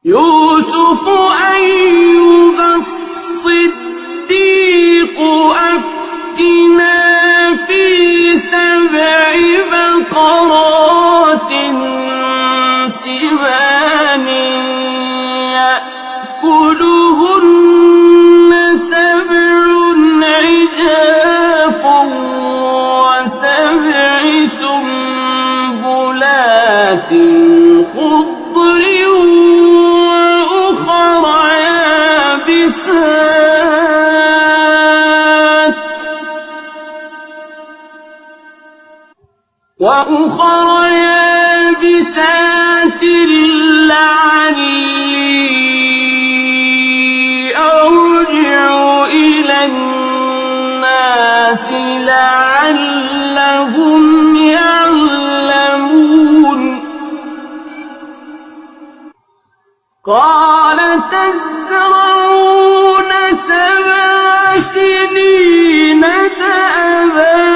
يوسف أيها الصديق أفتنا في 7 بقرات سمان يأكلهن 7 عجاف و7 سنبلات خضر وأخر يابسات لعلي أرجع إلى الناس لعلهم يعلمون قال تزرعون 7 سنين دأبا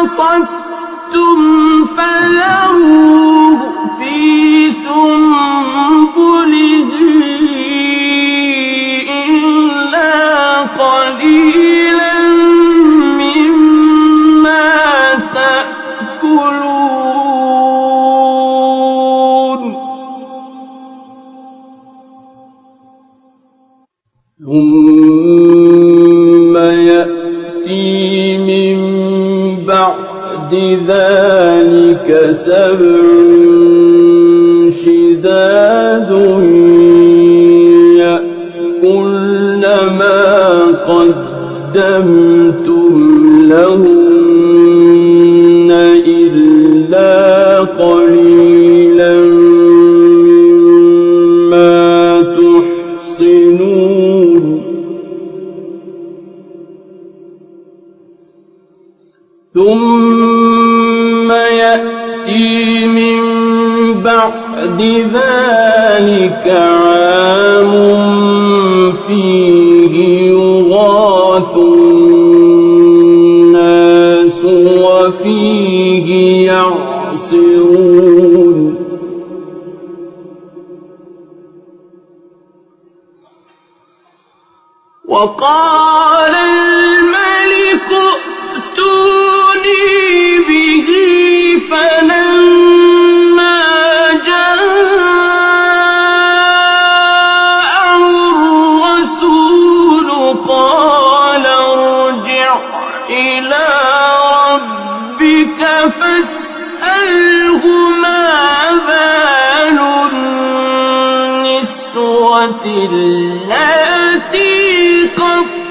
حصدتم فذروه في سنبله إلا قليلا مما تأكلون ثم يأتي من بعد ذلك 7 شداد يأكلن ما قدمتم لهن إلا قليلا مما تحصنون ثم يأتي من بعد ذلك عام فيه يغاث الناس وفيه يعصرون وقال الملك ائتوني به فلما جاءه الرسول قال ارجع إلى ربك فاسأله ما بال النسوة اللاتي قد